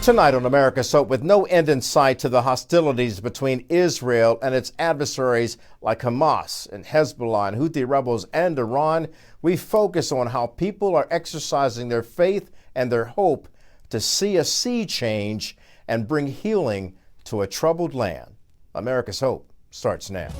Tonight on America's Hope, with no end in sight to the hostilities between Israel and its adversaries like Hamas and Hezbollah and Houthi rebels and Iran, we focus on how people are exercising their faith and their hope to see a sea change and bring healing to a troubled land. America's Hope starts now.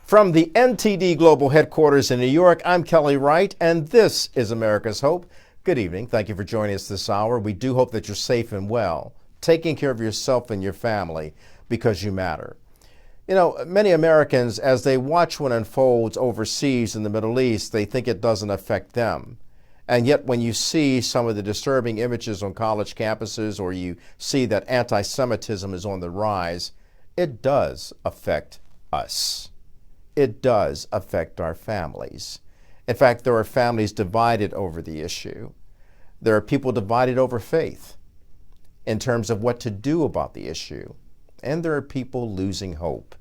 From the NTD Global Headquarters in New York, I'm Kelly Wright, and this is America's Hope. Good evening. Thank you for joining us this hour. We do hope that you're safe and well, taking care of yourself and your family because you matter. You know, many Americans, as they watch what unfolds overseas in the Middle East, they think it doesn't affect them. And yet when you see some of the disturbing images on college campuses, or you see that anti-Semitism is on the rise, it does affect us. It does affect our families. In fact, there are families divided over the issue. There are people divided over faith in terms of what to do about the issue. And there are people losing hope.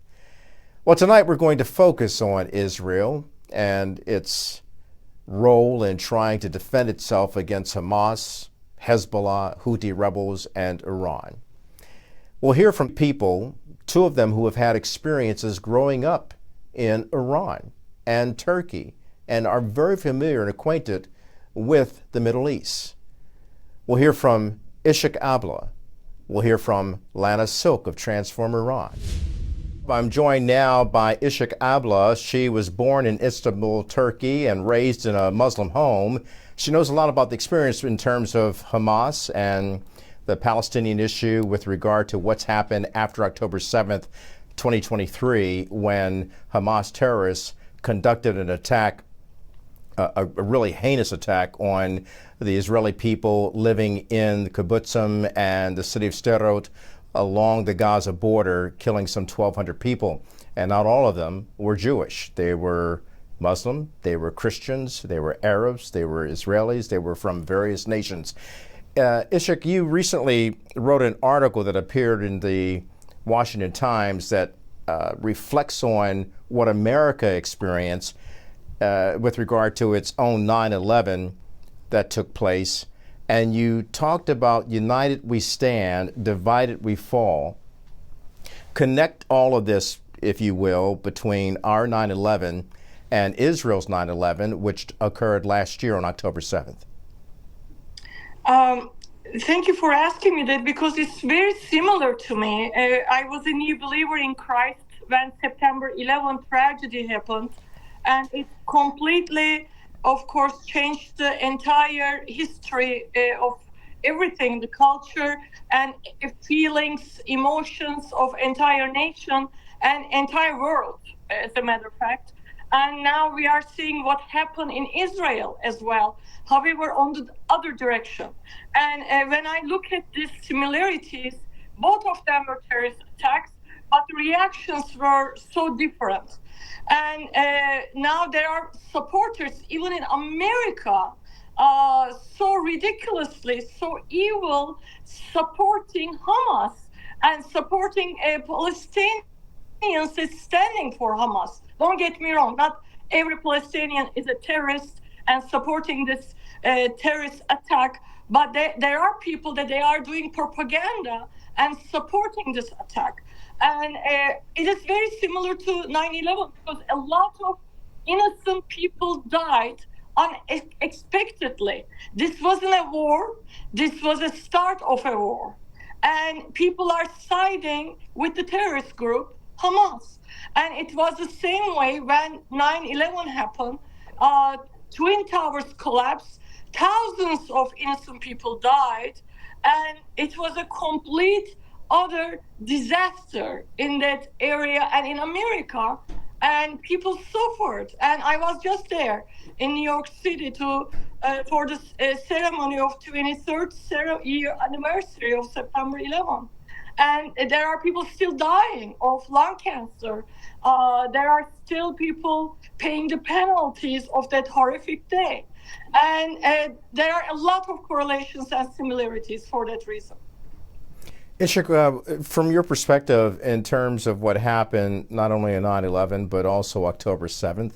Well, tonight we're going to focus on Israel and its role in trying to defend itself against Hamas, Hezbollah, Houthi rebels, and Iran. We'll hear from people, two of them who have had experiences growing up in Iran and Turkey and are very familiar and acquainted with the Middle East. We'll hear from Isik Abla. We'll hear from Lana Silk of Transform Iran. I'm joined now by Isik Abla. She was born in Istanbul, Turkey, and raised in a Muslim home. She knows a lot about the experience in terms of Hamas and the Palestinian issue with regard to what's happened after October 7th, 2023, when Hamas terrorists conducted an attack, a really heinous attack on the Israeli people living in Kibbutzim and the city of Sderot along the Gaza border, killing some 1,200 people. And not all of them were Jewish. They were Muslim, they were Christians, they were Arabs, they were Israelis, they were from various nations. Isik, you recently wrote an article that appeared in the Washington Times that reflects on what America experienced with regard to its own 9/11 that took place. And you talked about united we stand, divided we fall. Connect all of this, if you will, between our 9/11 and Israel's 9/11, which occurred last year on October 7th. Thank you for asking me that, because it's very similar to me. I was a new believer in Christ when September 11th tragedy happened, and it completely, of course, changed the entire history of everything, the culture and feelings, emotions of entire nation and entire world, as a matter of fact. And now we are seeing what happened in Israel as well, however, on the other direction. And when I look at these similarities, both of them were terrorist attacks, but the reactions were so different. And now there are supporters, even in America, so ridiculously, so evil, supporting Hamas and supporting Palestinians is standing for Hamas. Don't get me wrong, not every Palestinian is a terrorist and supporting this terrorist attack, but there are people that they are doing propaganda and supporting this attack. And it is very similar to 9/11, because a lot of innocent people died unexpectedly. This wasn't a war, this was a start of a war. And people are siding with the terrorist group, Hamas. And it was the same way when 9/11 happened. Twin Towers collapsed, thousands of innocent people died, and it was a complete other disaster in that area and in America, and people suffered. And I was just there in New York City for the ceremony of 23rd year anniversary of September 11th. And there are people still dying of lung cancer. There are still people paying the penalties of that horrific day. And there are a lot of correlations and similarities for that reason. Ishik, from your perspective, in terms of what happened not only on 9/11 but also October 7th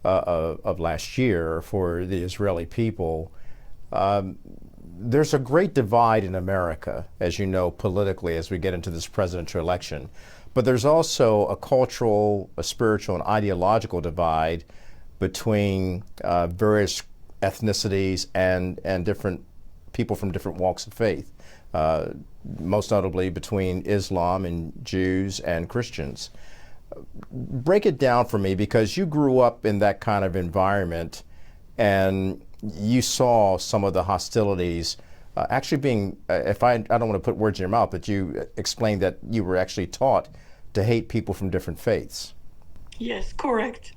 of last year for the Israeli people, there's a great divide in America, as you know, politically, as we get into this presidential election. But there's also a cultural, a spiritual, and ideological divide between various ethnicities and different people from different walks of faith, most notably between Islam and Jews and Christians. Break it down for me, because you grew up in that kind of environment and you saw some of the hostilities actually being, if I don't want to put words in your mouth, but you explained that you were actually taught to hate people from different faiths. Yes, correct.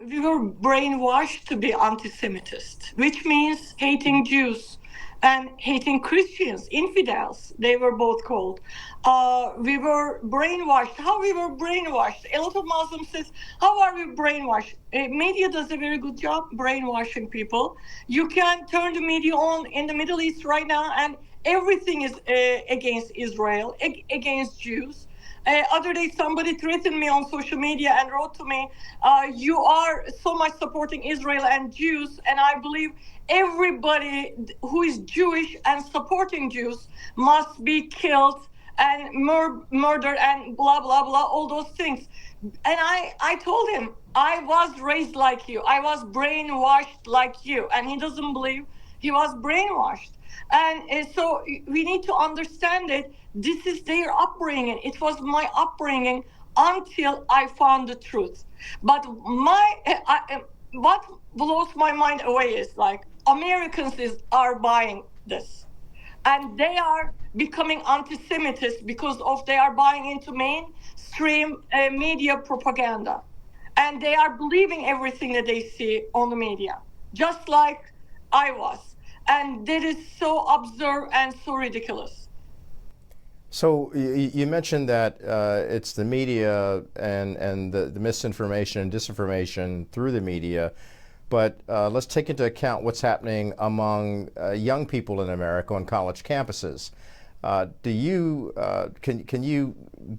We were brainwashed to be anti-Semitist, which means hating Jews and hating Christians, infidels, they were both called. We were brainwashed. How we were brainwashed? A lot of Muslims says, how are we brainwashed? Media does a very good job brainwashing people. You can turn the media on in the Middle East right now and everything is against Israel, against Jews. Other day, somebody threatened me on social media and wrote to me, you are so much supporting Israel and Jews, and I believe everybody who is Jewish and supporting Jews must be killed and murdered and blah, blah, blah, all those things. And I told him, I was raised like you. I was brainwashed like you. And he doesn't believe he was brainwashed. And so we need to understand that this is their upbringing. It was my upbringing until I found the truth. But what blows my mind away is like Americans are buying this. And they are becoming anti-Semitist because of they are buying into mainstream media propaganda. And they are believing everything that they see on the media, just like I was. And that is so absurd and so ridiculous. So you mentioned that it's the media and the misinformation and disinformation through the media, but let's take into account what's happening among young people in America on college campuses. Can you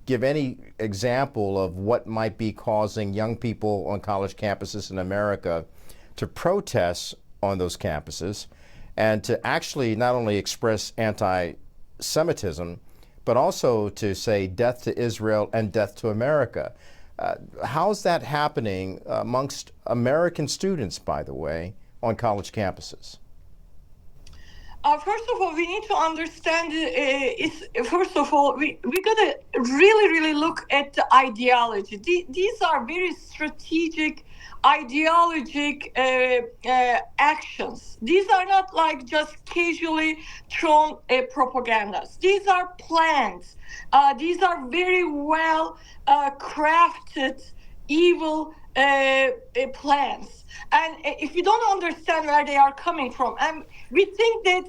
give any example of what might be causing young people on college campuses in America to protest on those campuses and to actually not only express anti-Semitism, but also to say death to Israel and death to America? How's that happening amongst American students, by the way, on college campuses? First of all, we need to understand, first of all, we got to really look at the ideology. These are very strategic, ideologic actions. These are not like just casually thrown propagandas. These are plans. These are very well crafted, evil plans. And if you don't understand where they are coming from, and we think that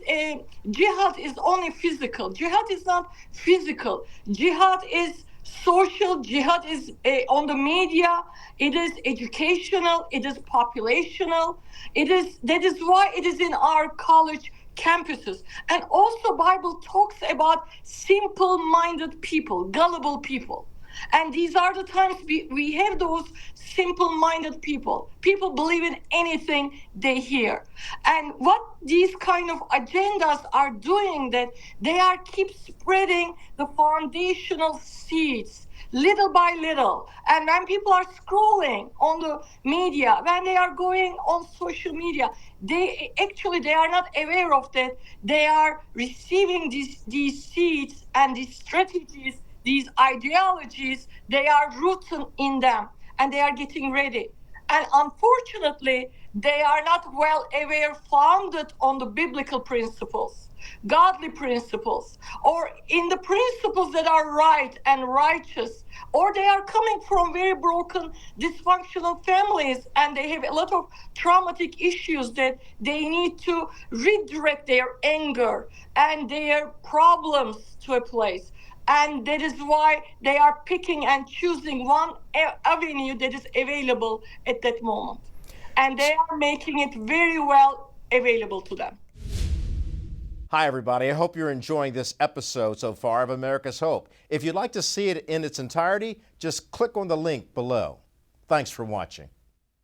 jihad is only physical. Jihad is not physical. Jihad is social. Jihad is on the media. It is educational. It is populational. That is why it is in our college campuses. And also Bible talks about simple-minded people, gullible people. And these are the times we have those simple-minded people. People believe in anything they hear. And what these kind of agendas are doing, that they are keep spreading the foundational seeds little by little. And when people are scrolling on the media, when they are going on social media, they are not aware of that. They are receiving these seeds and these strategies, these ideologies, they are rooted in them and they are getting ready. And unfortunately, they are not well aware, founded on the biblical principles, godly principles, or in the principles that are right and righteous, or they are coming from very broken, dysfunctional families and they have a lot of traumatic issues that they need to redirect their anger and their problems to a place. And that is why they are picking and choosing one avenue that is available at that moment. And they are making it very well available to them. Hi, everybody. I hope you're enjoying this episode so far of America's Hope. If you'd like to see it in its entirety, just click on the link below. Thanks for watching.